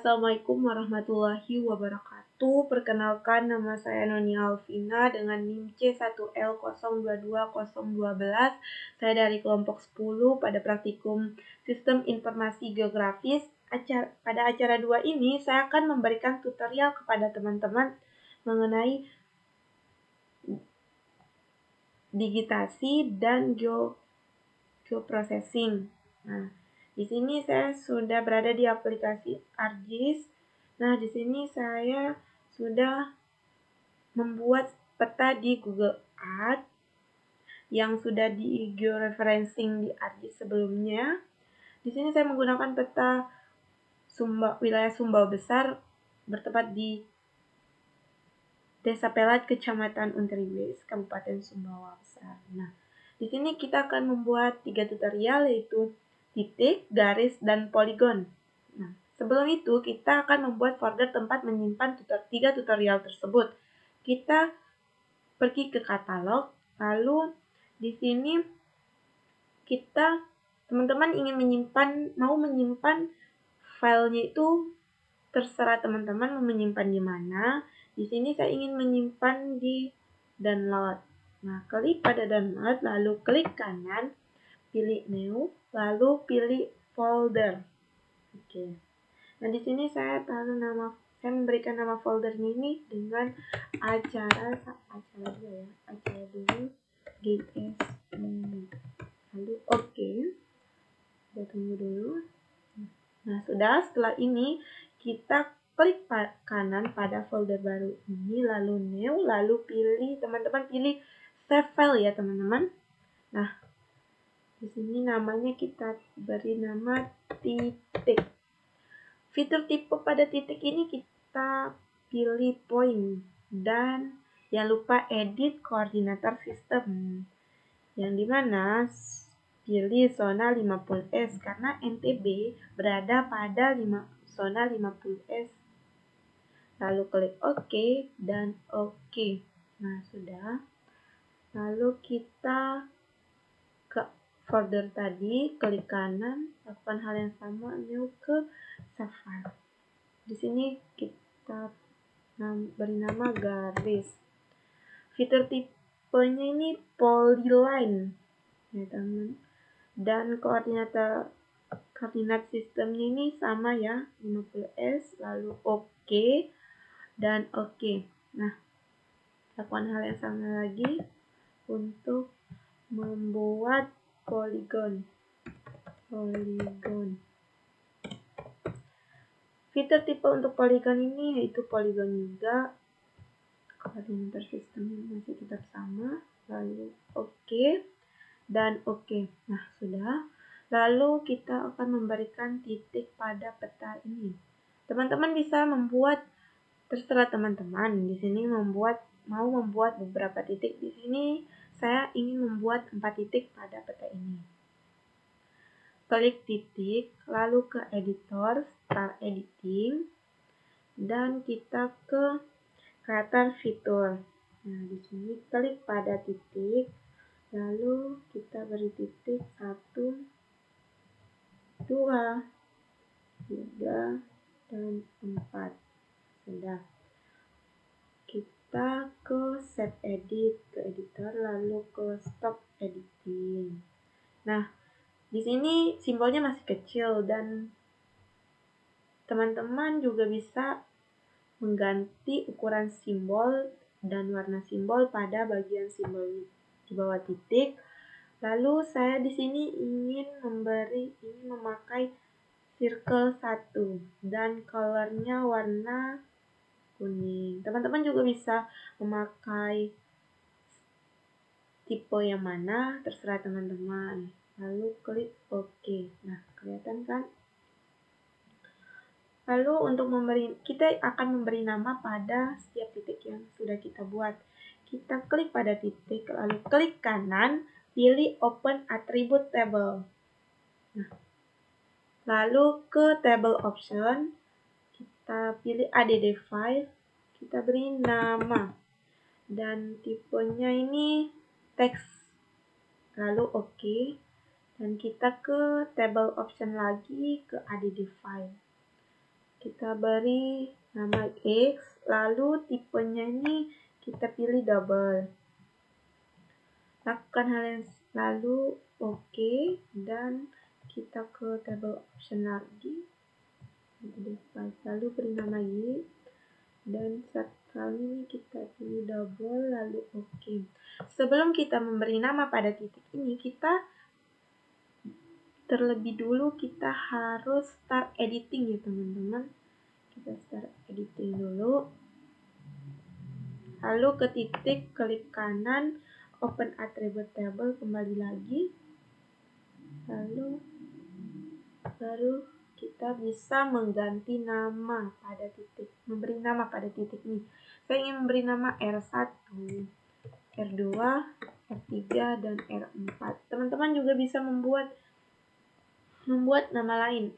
Assalamualaikum warahmatullahi wabarakatuh. Perkenalkan, nama saya Noni Alvina dengan NIM C1L022012. Saya dari kelompok 10 pada praktikum Sistem Informasi Geografis. Pada acara 2 ini, saya akan memberikan tutorial kepada teman-teman mengenai digitasi dan geoprocessing. Nah, di sini saya sudah berada di aplikasi ArcGIS. Nah, di sini saya sudah membuat peta di Google Earth yang sudah di georeferencing di ArcGIS sebelumnya. Di sini saya menggunakan peta wilayah Sumbawa Besar bertempat di Desa Pelat, Kecamatan Unterwis, Kabupaten Sumbawa Besar. Nah, di sini kita akan membuat 3 tutorial, yaitu titik, garis, dan poligon. Nah, sebelum itu kita akan membuat folder tempat menyimpan 3 tutorial tersebut. Kita pergi ke katalog, lalu di sini teman-teman ingin mau menyimpan filenya itu terserah teman-teman mau menyimpan di mana. Di sini saya ingin menyimpan di download. Nah, klik pada download, lalu klik kanan, pilih new, lalu pilih folder. Oke. Nah, di sini saya memberikan nama foldernya ini dengan acara dulu GS. Lalu oke. Kita tunggu dulu. Nah, setelah ini kita klik kanan pada folder baru ini, lalu new, lalu teman-teman pilih save file ya teman-teman. Nah, di sini namanya kita beri nama titik. Fitur tipe pada titik ini kita pilih point dan jangan lupa edit koordinator sistem. Yang dimana pilih zona 50S karena NTB berada pada zona 50S. Lalu klik OK dan OK. Nah, sudah. Lalu kita ke folder tadi, klik kanan, lakukan hal yang sama, new ke save file. Di sini kita beri nama garis. Fitur tipenya ini polyline, ya teman. Dan koordinat sistemnya ini sama ya, 50S, lalu OK dan OK. Nah, lakukan hal yang sama lagi untuk membuat poligon. Fitur tipe untuk poligon ini yaitu poligon juga. Koordinator sistemnya masih tetap sama. Lalu OK dan OK. Nah, sudah. Lalu kita akan memberikan titik pada peta ini. Teman-teman bisa membuat, terserah teman-teman. Di sini mau membuat beberapa titik. Di sini saya ingin membuat 4 titik pada peta ini. Klik titik, lalu ke editor, start editing, dan kita ke creator fitur. Nah, di sini klik pada titik, lalu kita beri titik 1, 2, 3, dan 4. Sudah. Kita ke save edit, ke editor, lalu ke stop editing. Nah, di sini simbolnya masih kecil dan teman-teman juga bisa mengganti ukuran simbol dan warna simbol pada bagian simbol di bawah titik. Lalu saya di sini ingin memakai circle 1 dan colornya warna kuning. Teman-teman juga bisa memakai tipe yang mana, terserah teman-teman. Lalu klik OK. Nah, kelihatan kan? Lalu kita akan memberi nama pada setiap titik yang sudah kita buat. Kita klik pada titik, lalu klik kanan, pilih Open Attribute Table. Nah, lalu ke Table Option, kita pilih ADD File, kita beri nama, dan tipenya ini teks. Lalu OK, dan kita ke Table Option lagi, ke ADD File. kita beri nama X, lalu tipenya ini kita pilih double. Lakukan hal yang lalu oke, dan kita ke table option lagi. Lalu beri nama Y, dan kali ini kita pilih double lalu oke. Sebelum kita memberi nama pada titik ini, terlebih dulu kita harus start editing ya teman-teman. Kita start editing dulu. Lalu ke titik, klik kanan, open attribute table, kembali lagi. Lalu baru kita bisa mengganti nama pada titik, memberi nama pada titik ini. Saya ingin memberi nama R1, R2, R3, dan R4. Teman-teman juga bisa membuat nama lain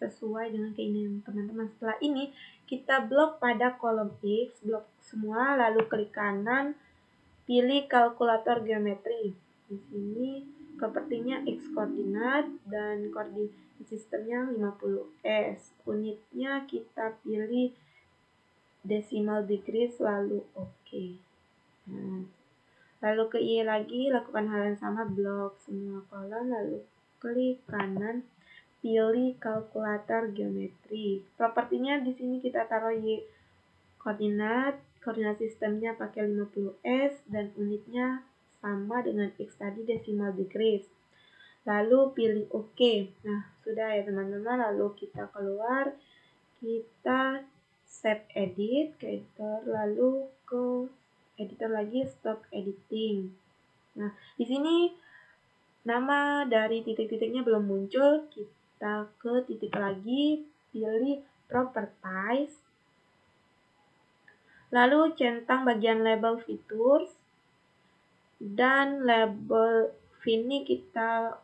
sesuai dengan keinginan teman-teman. Setelah ini, kita blok pada kolom X, blok semua, lalu klik kanan, pilih kalkulator geometri. Di sini propertinya X koordinat dan koordinat sistemnya 50S. Unitnya kita pilih decimal degrees lalu oke. Lalu ke Y lagi, lakukan hal yang sama, blok semua kolom, lalu klik kanan, pilih kalkulator geometri. Propertinya di sini kita taruh Y koordinat sistemnya pakai 50S dan unitnya sama dengan X tadi, decimal degrees. Lalu pilih OK. Nah, sudah ya teman-teman. Lalu kita keluar, kita save edit ke editor, lalu ke editor lagi, stop editing. Nah, di sini nama dari titik-titiknya belum muncul. Kita ke titik lagi, pilih properties, lalu centang bagian label features, dan label ini kita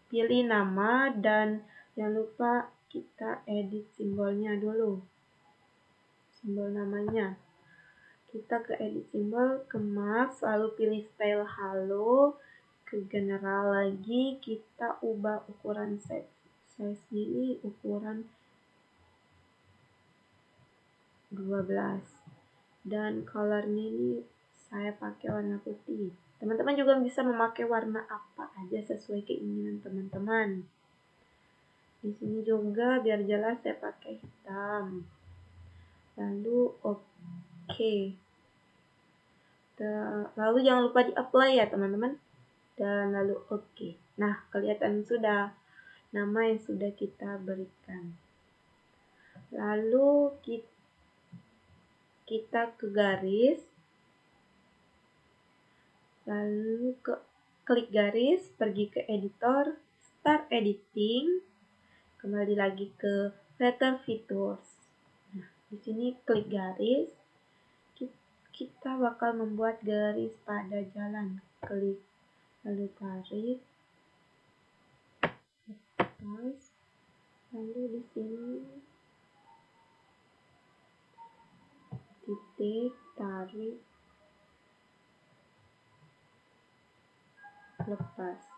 pilih nama, dan jangan lupa kita edit simbolnya dulu, simbol namanya. Kita ke edit simbol, ke mask, lalu pilih style halo, ke general lagi, kita ubah ukuran size ini ukuran 12, dan colornya ini saya pakai warna putih. Teman-teman juga bisa memakai warna apa aja sesuai keinginan teman-teman. Di sini juga biar jelas saya pakai hitam. Lalu oke. Lalu jangan lupa di-apply ya teman-teman. Dan lalu oke. Nah, kelihatan sudah nama yang sudah kita berikan. Lalu kita ke garis. Lalu klik garis, pergi ke editor, start editing. Kembali lagi ke letter features. Nah, di sini klik garis. Kita bakal membuat garis pada jalan. Klik, lalu tarik, lepas, lalu di sini titik, tarik, lepas.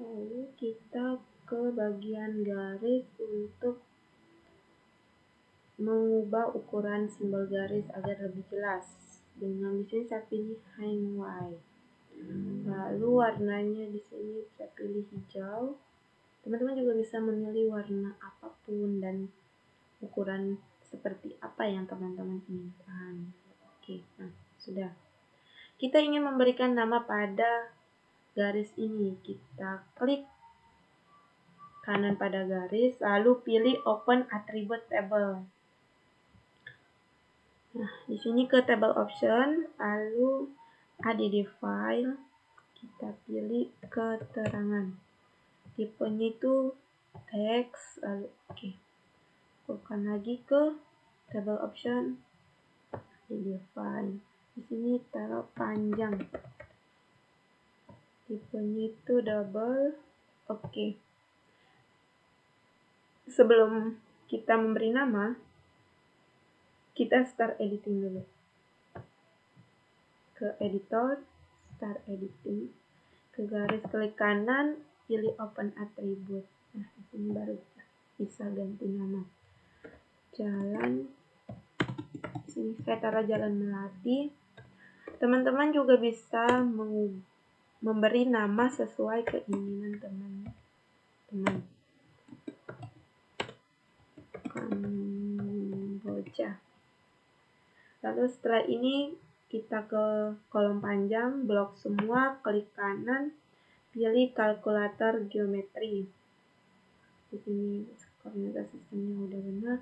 Lalu kita ke bagian garis untuk mengubah ukuran simbol garis agar lebih jelas. Dengan di sini saya pilih hang white. Lalu warnanya di sini saya pilih hijau. Teman-teman juga bisa memilih warna apapun dan ukuran seperti apa yang teman-teman inginkan. Oke, nah sudah. kita ingin memberikan nama pada garis ini. Kita klik kanan pada garis, lalu pilih Open Attribute Table. Nah, di sini ke Table Option, lalu add file, kita pilih keterangan. Tipenya itu teks, lalu oke. Bukan lagi ke Table Option, add file. Di sini taruh panjang. Tipenya itu double, oke. Sebelum kita memberi nama, kita start editing dulu. Ke editor, start editing. Ke garis klik kanan, pilih Open Attribute. Nah, di sini baru bisa ganti nama. Jalan. Di sini saya taruh Jalan Melati. Teman-teman juga bisa memberi nama sesuai keinginan teman-teman. Kamboja. Lalu setelah ini kita ke kolom panjang, blok semua, klik kanan, pilih kalkulator geometri. Di sini koordinat sistemnya udah benar.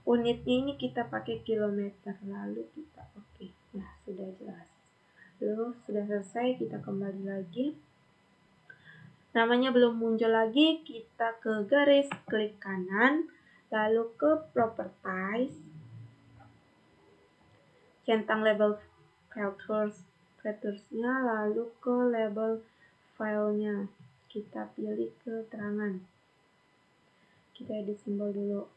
Unitnya ini kita pakai kilometer, lalu kita oke. Nah, sudah jelas. Lalu sudah selesai, kita kembali lagi. Namanya belum muncul lagi, kita ke garis, klik kanan, lalu ke Properties, centang label filtersnya, lalu ke label filenya. Kita pilih keterangan. Kita edit simbol dulu.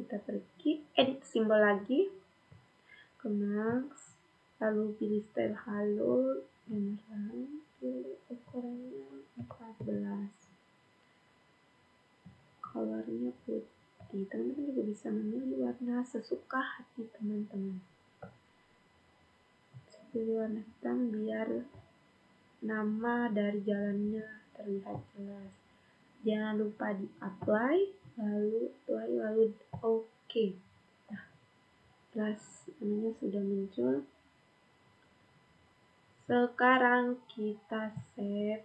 Kita pergi, edit simbol lagi. Ke Max, lalu pilih style halo, beneran, pilih ukurannya 14. Colornya putih. Teman-teman juga bisa memilih warna sesuka hati teman-teman. Pilih warna hitam biar nama dari jalannya terlihat jelas. Jangan lupa di apply, lalu oke. Nah, jelas namanya sudah muncul. Sekarang kita save,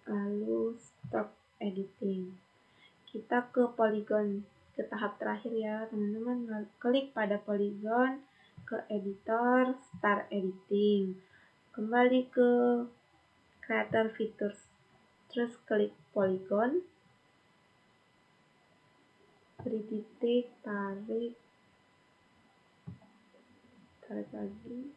lalu stop editing. Kita ke polygon, ke tahap terakhir ya teman-teman. Klik pada polygon, ke editor, start editing. Kembali ke creator features, terus klik polygon, beri titik, tarik lagi.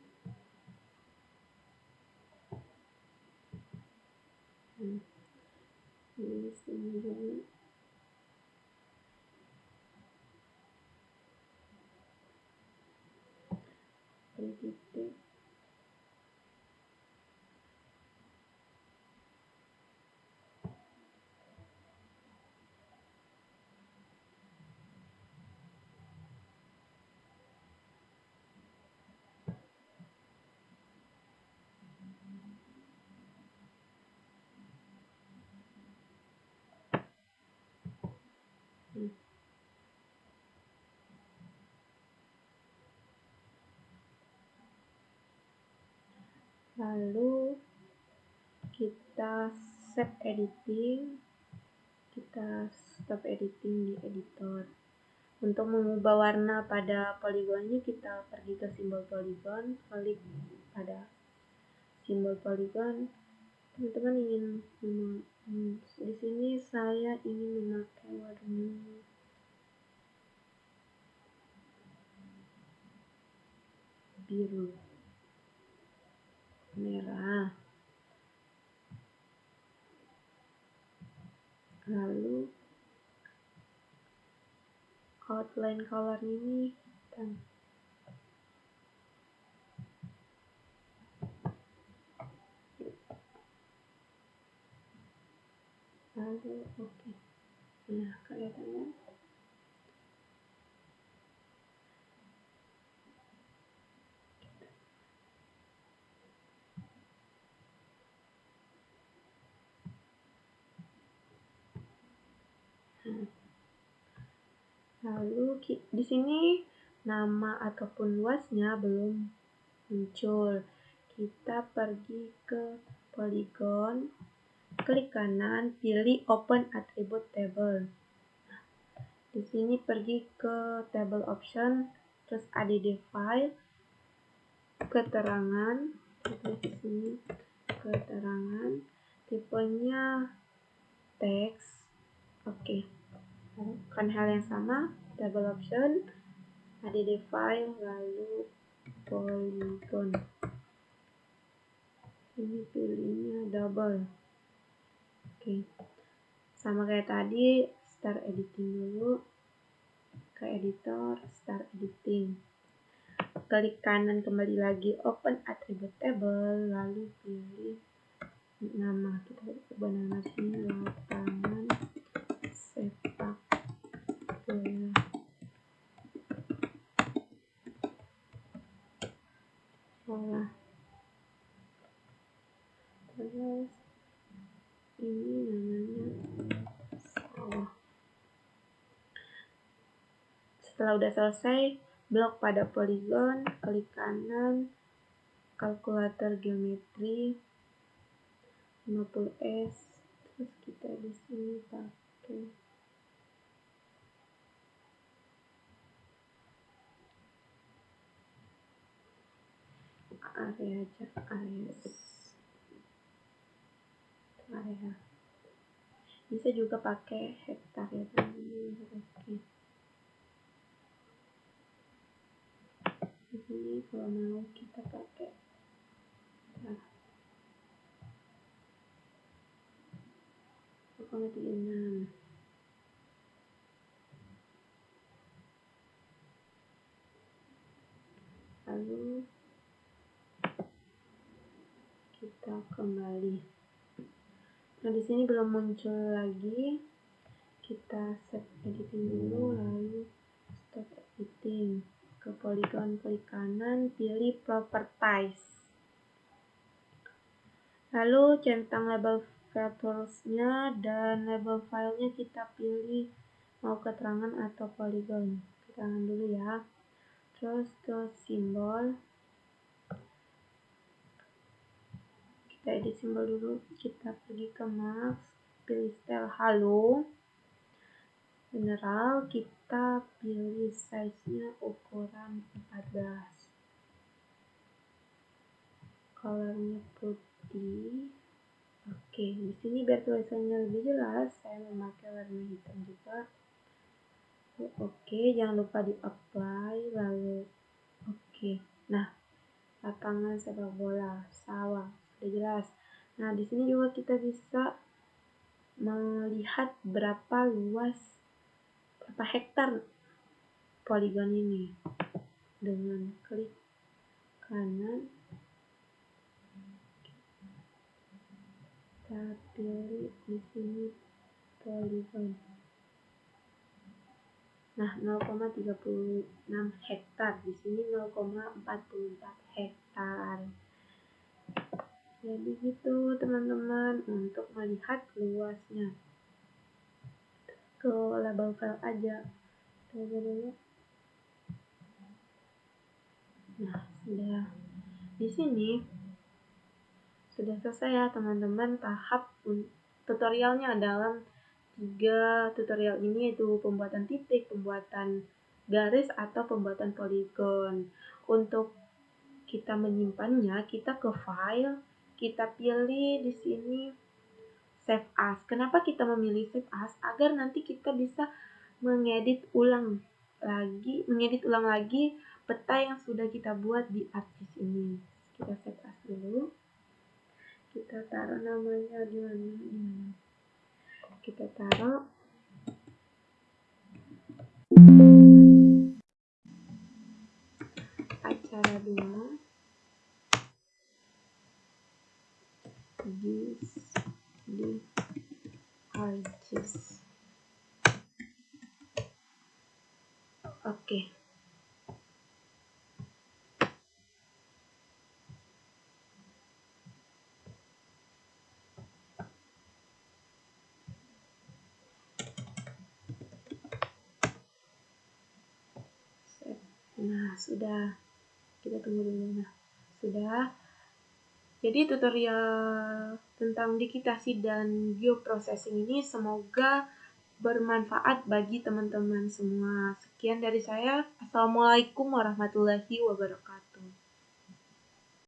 Di sini dulu. Beri titik. Lalu kita save editing, kita stop editing di editor. Untuk mengubah warna pada poligonnya, kita pergi ke simbol poligon, klik pada simbol poligon. Teman-teman ingin di sini saya ingin memakai warna biru, merah. Lalu outline color ini hitam. Lalu oke. Nah, kelihatannya lalu di sini nama ataupun luasnya belum muncul. kita pergi ke polygon, klik kanan, pilih open attribute table. Di sini pergi ke table option, terus add file, keterangan, di sini keterangan, tipenya teks. Oke. Kan hal yang sama, table option, add file, lalu polygon. Ini pilihnya double. Oke. Sama kayak tadi, start editing dulu. Ke editor, start editing. Klik kanan kembali lagi, open attribute table, lalu pilih nama. Kita ubah nama sini, lapangan sepak bola. Terus ini namanya sawah. Setelah udah selesai, blok pada polygon, klik kanan, kalkulator geometri 50S, terus kita di sini pakai area aja, area. Bisa juga pakai hektar ya teman-teman. Oke. Di sini kalau mau kita pakai pokoknya 36. Lalu kita kembali. Nah, di sini belum muncul lagi. Kita set editing dulu, lalu stop editing. Ke polygon, klik kanan, pilih properties. Lalu centang label vectorsnya dan label filenya kita pilih mau keterangan atau polygon. Keterangan dulu ya. Terus ke simbol. Kita edit simbol dulu. Kita pergi ke mask, pilih style halo. General, kita pilih size-nya ukuran 14. Colornya putih. Oke, di sini biar tulisannya lebih jelas, saya memakai warna hitam juga. Oke, jangan lupa di apply, lalu oke. Nah, lapangan sepak bola, sawah, sudah jelas. Nah, di sini juga kita bisa melihat berapa hektar polygon ini dengan klik kanan. Kita pilih di sini polygon. Nah, 0,36 hektar. Di sini 0,44 hektar. Jadi gitu teman-teman, untuk melihat luasnya. Ke label file aja. Coba dulu. Nah, sudah. Di sini sudah selesai ya teman-teman tahap tutorialnya. Dalam 3 tutorial ini yaitu pembuatan titik, pembuatan garis, atau pembuatan polygon. Untuk kita menyimpannya, kita ke file, kita pilih di sini save as. Kenapa kita memilih save as? Agar nanti kita bisa mengedit ulang lagi peta yang sudah kita buat di ArcGIS ini. Kita save as dulu. Kita taruh namanya di mana? Kita taruh acara 2 di ArcGIS. Oke. Nah, sudah. Kita tunggu dulu. Nah, sudah. Jadi tutorial tentang digitasi dan bioprocessing ini semoga bermanfaat bagi teman-teman semua. Sekian dari saya. Assalamualaikum warahmatullahi wabarakatuh.